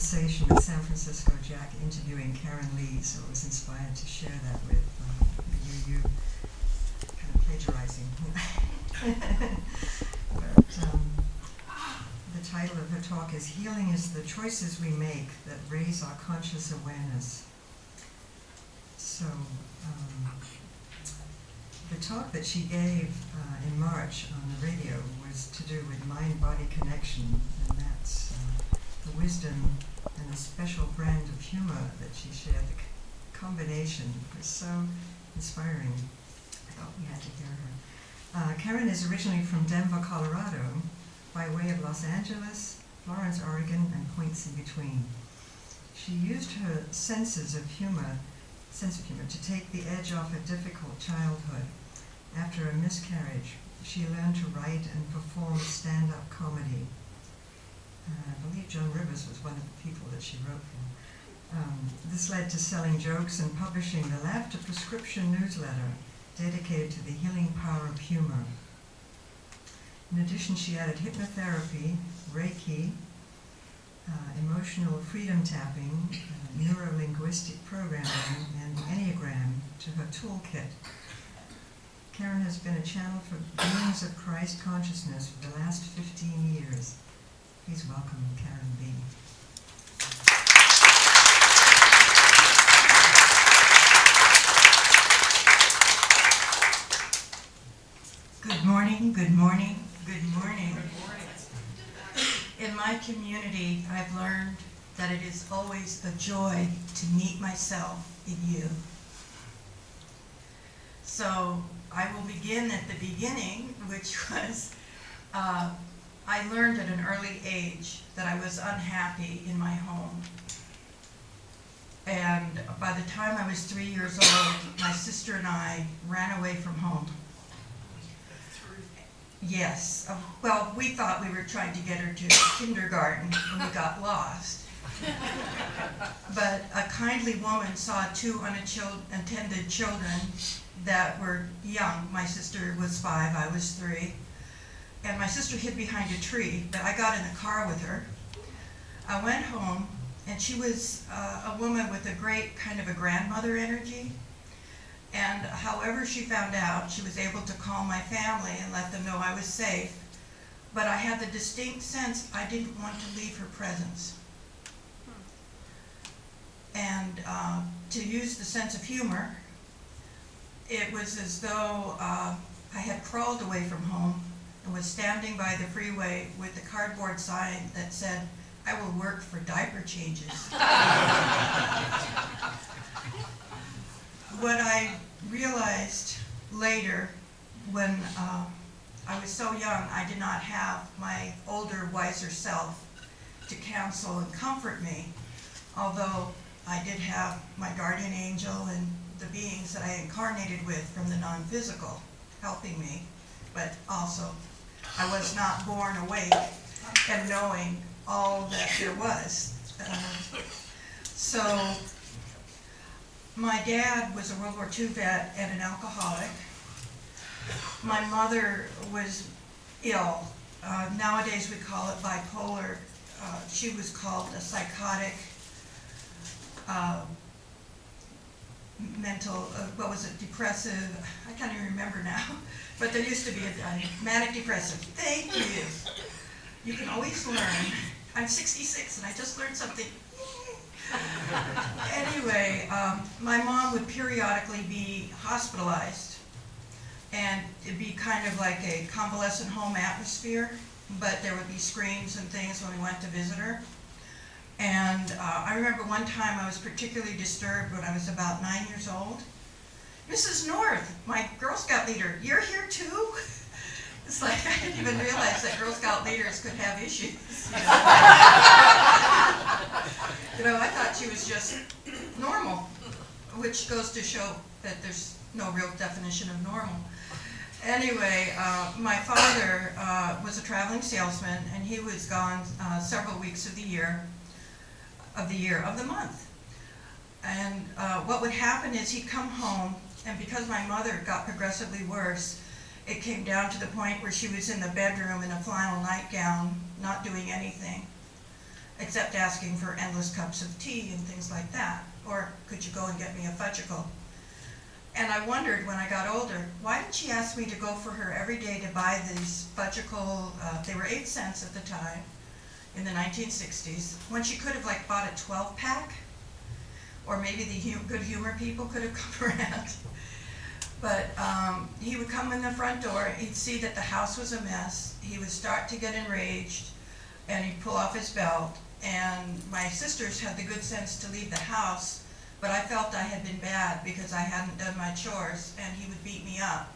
conversation with San Francisco Jack interviewing Karen Lee, so I was inspired to share that with you kind of plagiarizing. But the title of her talk is Healing is the Choices We Make That Raise Our Conscious Awareness. So the talk that she gave in March on the radio was to do with mind-body connection, and that's the wisdom and the special brand of humor that she shared. The combination was so inspiring. I thought we had to hear her. Karen is originally from Denver, Colorado, by way of Los Angeles, Florence, Oregon, and points in between. She used her sense of humor to take the edge off a difficult childhood. After a miscarriage, she learned to write and perform stand-up comedy. I believe Joan Rivers was one of the people that she wrote for. This led to selling jokes and publishing the Laughter Prescription newsletter dedicated to the healing power of humor. In addition, she added hypnotherapy, Reiki, emotional freedom tapping, neuro-linguistic programming, and Enneagram to her toolkit. Karen has been a channel for beings of Christ consciousness for the last 15 years. Please welcome Karen Lee. Good morning, good morning, good morning. In my community, I've learned that it is always a joy to meet myself in you. So I will begin at the beginning, which was I learned at an early age that I was unhappy in my home. And by the time I was 3 years old, my sister and I ran away from home. Yes. Well, we thought we were trying to get her to kindergarten and we got lost. But a kindly woman saw two unattended children that were young. My sister was 5, I was 3. And my sister hid behind a tree, but I got in the car with her. I went home, and she was a woman with a great kind of a grandmother energy. And however she found out, she was able to call my family and let them know I was safe. But I had the distinct sense I didn't want to leave her presence. And to use the sense of humor, it was as though I had crawled away from home and was standing by the freeway with the cardboard sign that said, "I will work for diaper changes." What I realized later, when I was so young, I did not have my older, wiser self to counsel and comfort me, although I did have my guardian angel and the beings that I incarnated with from the non-physical helping me, but also I was not born awake and knowing all that there was. So my dad was a World War II vet and an alcoholic. My mother was ill. Nowadays we call it bipolar. She was called a psychotic, mental, depressive, I can't even remember now, but there used to be a manic depressive. Thank you. You can always learn. I'm 66 and I just learned something. Anyway, my mom would periodically be hospitalized, and it'd be kind of like a convalescent home atmosphere, but there would be screams and things when we went to visit her. And I remember one time I was particularly disturbed when I was about 9 years old. "Mrs. North, my Girl Scout leader, you're here too?" It's like I didn't even realize that Girl Scout leaders could have issues. I thought she was just normal, which goes to show that there's no real definition of normal. Anyway, my father was a traveling salesman, and he was gone several weeks of the month. And what would happen is he'd come home, and because my mother got progressively worse, it came down to the point where she was in the bedroom in a flannel nightgown, not doing anything. except asking for endless cups of tea and things like that. Or could you go and get me a fudgicle? And I wondered when I got older, why did she ask me to go for her every day to buy these fudgicle, they were 8 cents at the time, in the 1960s, when she could have like bought a 12-pack, or maybe the good humor people could have come around. But he would come in the front door, he'd see that the house was a mess, he would start to get enraged, and he'd pull off his belt, and my sisters had the good sense to leave the house, but I felt I had been bad because I hadn't done my chores, and he would beat me up.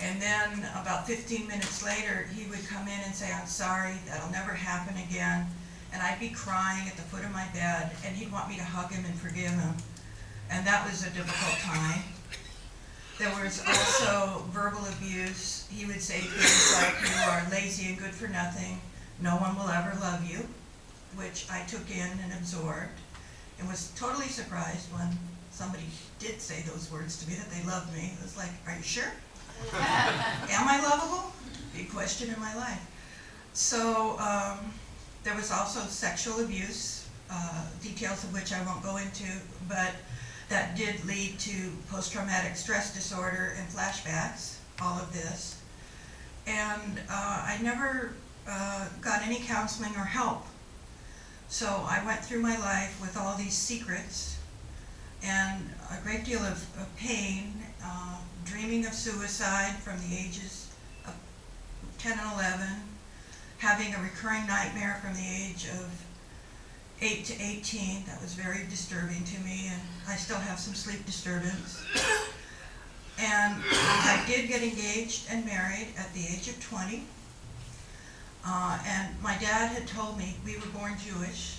And then about 15 minutes later, he would come in and say, "I'm sorry, that'll never happen again." And I'd be crying at the foot of my bed, and he'd want me to hug him and forgive him. And that was a difficult time. There was also verbal abuse. He would say things like, "You are lazy and good for nothing. No one will ever love you," which I took in and absorbed, and was totally surprised when somebody did say those words to me, that they loved me. It was like, are you sure? Am I lovable? Big question in my life. So there was also sexual abuse, details of which I won't go into, but that did lead to post-traumatic stress disorder and flashbacks, all of this. And I never got any counseling or help. So I went through my life with all these secrets and a great deal of pain, dreaming of suicide from the ages of 10 and 11, having a recurring nightmare from the age of 8 to 18. That was very disturbing to me, and I still have some sleep disturbance. And I did get engaged and married at the age of 20. And my dad had told me, we were born Jewish,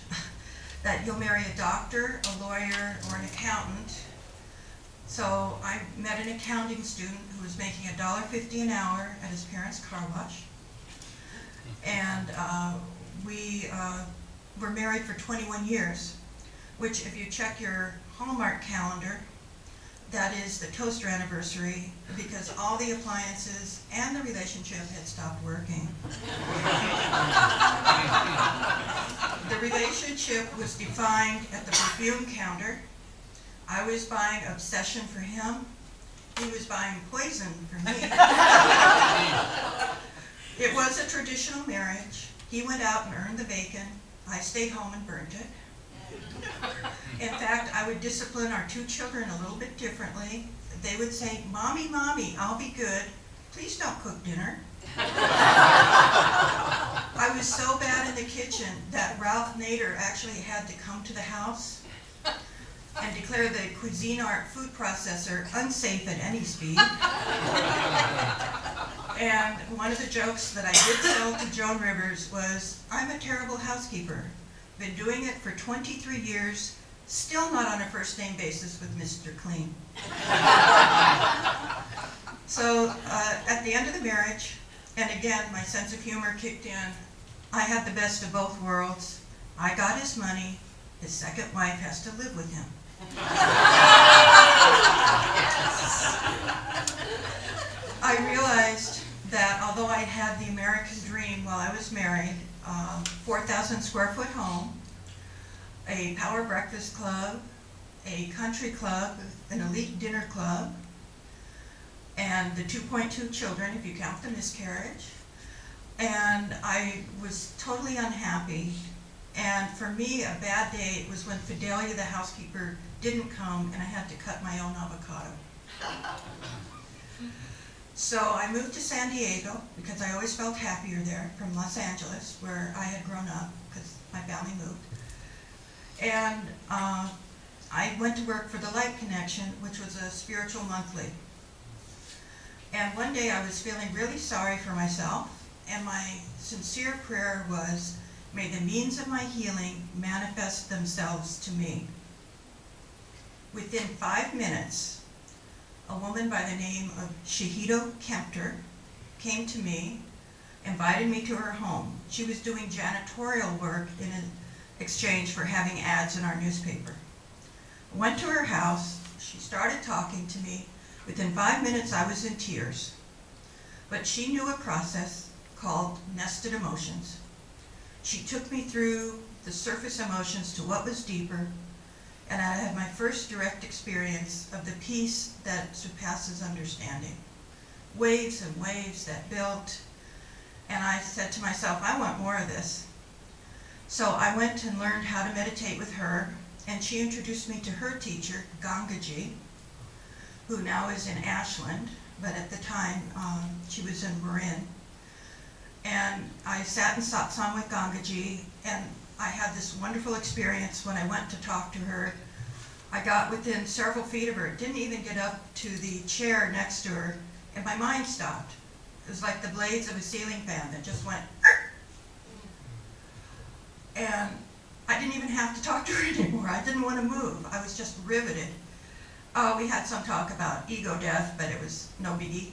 that you'll marry a doctor, a lawyer, or an accountant. So I met an accounting student who was making $1.50 an hour at his parents' car wash. And we were married for 21 years, which if you check your Hallmark calendar, that is the toaster anniversary, because all the appliances and the relationship had stopped working. The relationship was defined at the perfume counter. I was buying obsession for him. He was buying poison for me. It was a traditional marriage. He went out and earned the bacon. I stayed home and burnt it. In fact, I would discipline our 2 children a little bit differently. They would say, "Mommy, Mommy, I'll be good. Please don't cook dinner." I was so bad in the kitchen that Ralph Nader actually had to come to the house and declare the Cuisinart food processor unsafe at any speed. And one of the jokes that I did tell to Joan Rivers was, "I'm a terrible housekeeper. Been doing it for 23 years, still not on a first name basis with Mr. Clean." So at the end of the marriage, and again, my sense of humor kicked in, I had the best of both worlds. I got his money, his second wife has to live with him. I realized that although I had the American dream while I was married, 4,000 square foot home, a power breakfast club, a country club, an elite dinner club, and the 2.2 children, if you count the miscarriage. And I was totally unhappy. And for me, a bad day was when Fidelia, the housekeeper, didn't come and I had to cut my own avocado. So I moved to San Diego because I always felt happier there, from Los Angeles, where I had grown up because my family moved. And I went to work for the Light Connection, which was a spiritual monthly. And one day I was feeling really sorry for myself, and my sincere prayer was, "May the means of my healing manifest themselves to me." Within 5 minutes, a woman by the name of Shahito Kempter came to me, invited me to her home. She was doing janitorial work in exchange for having ads in our newspaper. I went to her house, she started talking to me. Within 5 minutes I was in tears. But she knew a process called nested emotions. She took me through the surface emotions to what was deeper, and I had my first direct experience of the peace that surpasses understanding. Waves and waves that built, and I said to myself, I want more of this. So I went and learned how to meditate with her, and she introduced me to her teacher, Gangaji, who now is in Ashland, but at the time she was in Marin. And I sat in satsang with Gangaji, and I had this wonderful experience when I went to talk to her. I got within several feet of her, didn't even get up to the chair next to her, and my mind stopped. It was like the blades of a ceiling fan that just went. And I didn't even have to talk to her anymore. I didn't want to move. I was just riveted. We had some talk about ego death, but it was no biggie.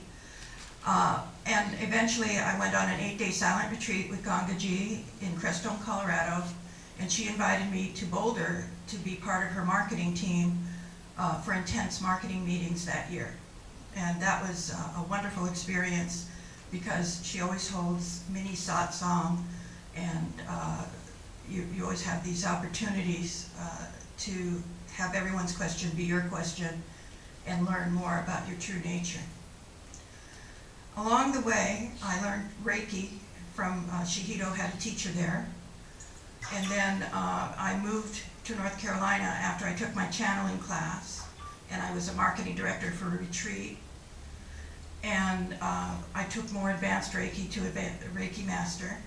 And eventually I went on an 8-day silent retreat with Gangaji in Crestone, Colorado, and she invited me to Boulder to be part of her marketing team for intense marketing meetings that year. And that was a wonderful experience because she always holds mini satsang, and you always have these opportunities to have everyone's question be your question and learn more about your true nature. Along the way, I learned Reiki from Shihido, had a teacher there. And then I moved to North Carolina after I took my channeling class, and I was a marketing director for a retreat. And I took more advanced Reiki to Reiki Master.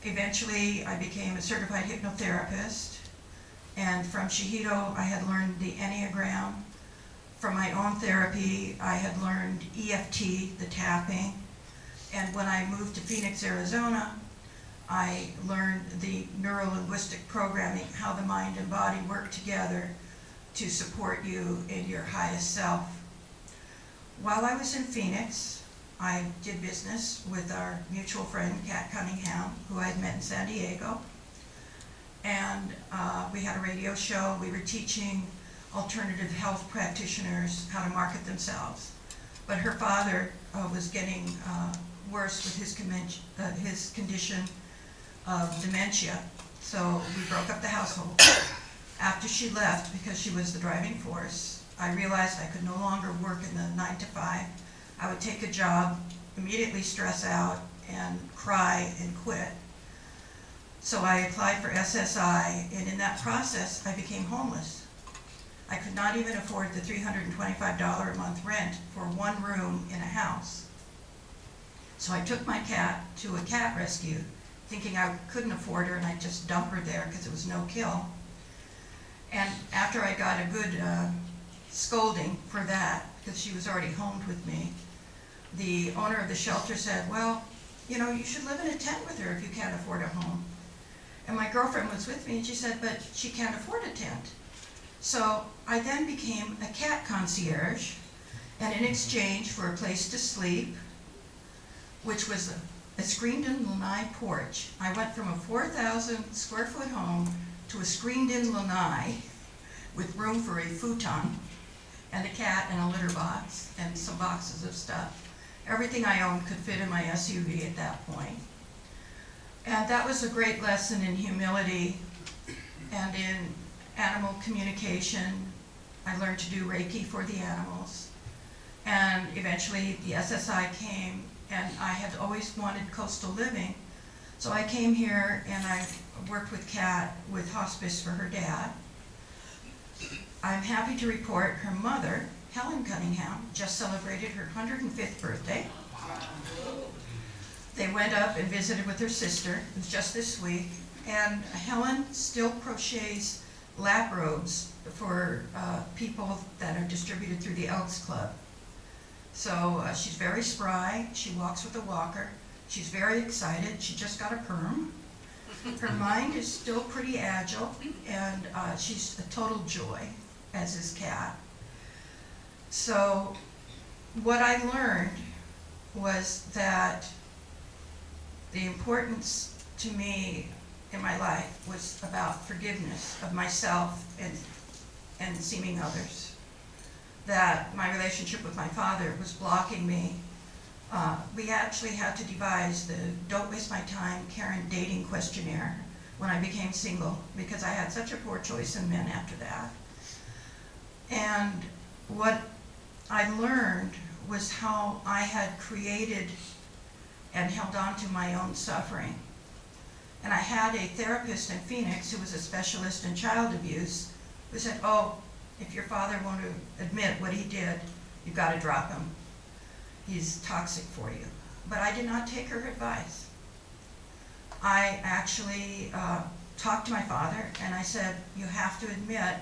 Eventually, I became a certified hypnotherapist. And from Shihido, I had learned the Enneagram. From my own therapy, I had learned EFT, the tapping. And when I moved to Phoenix, Arizona, I learned the neuro-linguistic programming, how the mind and body work together to support you in your highest self. While I was in Phoenix, I did business with our mutual friend, Kat Cunningham, who I had met in San Diego. And we had a radio show. We were teaching alternative health practitioners how to market themselves. But her father was getting worse with his condition of dementia, so we broke up the household. After she left, because she was the driving force, I realized I could no longer work in the 9 to 5. I would take a job, immediately stress out, and cry and quit. So I applied for SSI, and in that process, I became homeless. I could not even afford the $325 a month rent for one room in a house. So I took my cat to a cat rescue, thinking I couldn't afford her and I'd just dump her there because it was no kill. And after I got a good scolding for that, because she was already homed with me, the owner of the shelter said, well, you know, you should live in a tent with her if you can't afford a home. And my girlfriend was with me and she said, but she can't afford a tent. So I then became a cat concierge, and in exchange for a place to sleep, which was a screened-in lanai porch, I went from a 4,000 square foot home to a screened-in lanai with room for a futon and a cat and a litter box and some boxes of stuff. Everything I owned could fit in my SUV at that point. And that was a great lesson in humility and in animal communication. I learned to do Reiki for the animals. And eventually the SSI came, and I had always wanted coastal living. So I came here and I worked with Kat with hospice for her dad. I'm happy to report her mother, Helen Cunningham, just celebrated her 105th birthday. They went up and visited with her sister. It was just this week. And Helen still crochets lap robes for people that are distributed through the Elks Club. So she's very spry. She walks with a walker. She's very excited. She just got a perm. Her mind is still pretty agile, and she's a total joy, as is Kat. So what I learned was that the importance to me in my life was about forgiveness of myself and seeming others. That my relationship with my father was blocking me We actually had to devise the Don't Waste My Time Karen dating questionnaire when I became single, because I had such a poor choice in men after that. And what I learned was how I had created and held on to my own suffering. And I had a therapist in Phoenix who was a specialist in child abuse who said, oh, if your father won't admit what he did, you've got to drop him. He's toxic for you. But I did not take her advice. I actually talked to my father and I said, you have to admit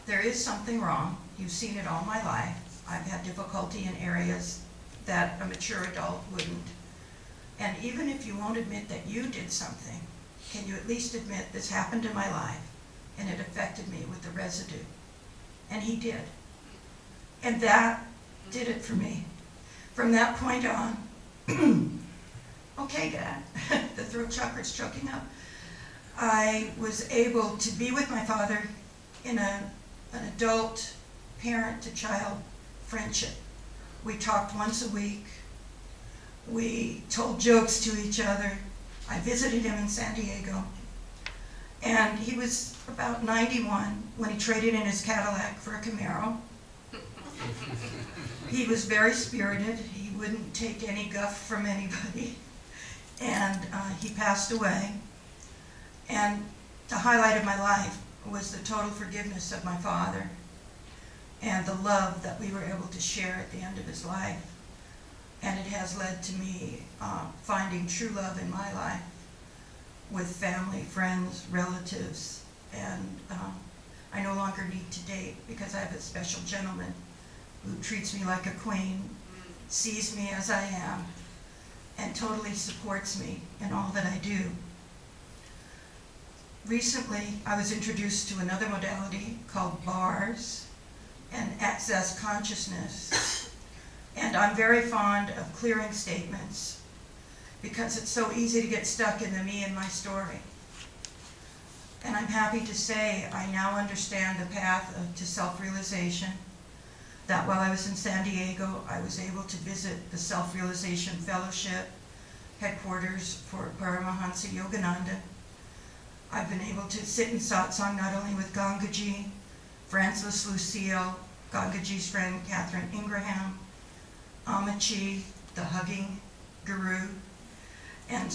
there is something wrong. You've seen it all my life. I've had difficulty in areas that a mature adult wouldn't. And even if you won't admit that you did something, can you at least admit this happened in my life and it affected me with the residue? And he did. And that did it for me. From that point on, okay, Dad, the throat chakra's choking up. I was able to be with my father in an adult parent-to-child friendship. We talked once a week. We told jokes to each other. I visited him in San Diego. And he was about 91 when he traded in his Cadillac for a Camaro. He was very spirited. He wouldn't take any guff from anybody. And he passed away. And the highlight of my life was the total forgiveness of my father and the love that we were able to share at the end of his life. And it has led to me finding true love in my life with family, friends, relatives. And I no longer need to date because I have a special gentleman who treats me like a queen, sees me as I am, and totally supports me in all that I do. Recently, I was introduced to another modality called bars and access consciousness. And I'm very fond of clearing statements because it's so easy to get stuck in the me and my story. And I'm happy to say I now understand the path to self-realization, that while I was in San Diego, I was able to visit the Self-Realization Fellowship headquarters for Paramahansa Yogananda. I've been able to sit in satsang not only with Gangaji, Francis Lucille, Gangaji's friend Catherine Ingraham, Amachi, the hugging guru, and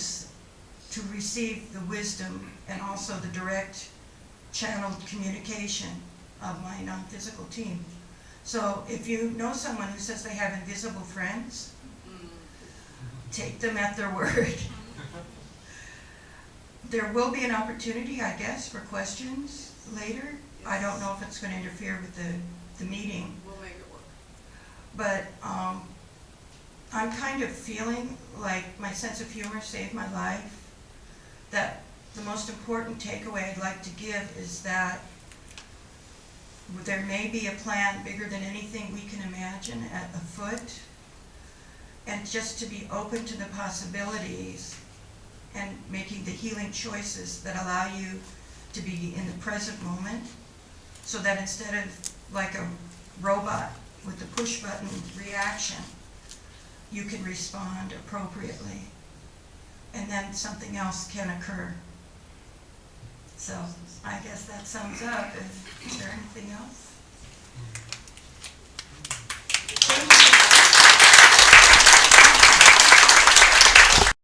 to receive the wisdom and also the direct channeled communication of my non-physical team. So if you know someone who says they have invisible friends, take them at their word. There will be an opportunity, I guess, for questions later. Yes. I don't know if it's going to interfere with the meeting. We'll make it work. But I'm kind of feeling like my sense of humor saved my life. That the most important takeaway I'd like to give is that there may be a plan bigger than anything we can imagine at afoot, and just to be open to the possibilities and making the healing choices that allow you to be in the present moment, so that instead of like a robot with a push button reaction, you can respond appropriately, and then something else can occur. So I guess that sums up. Is there anything else?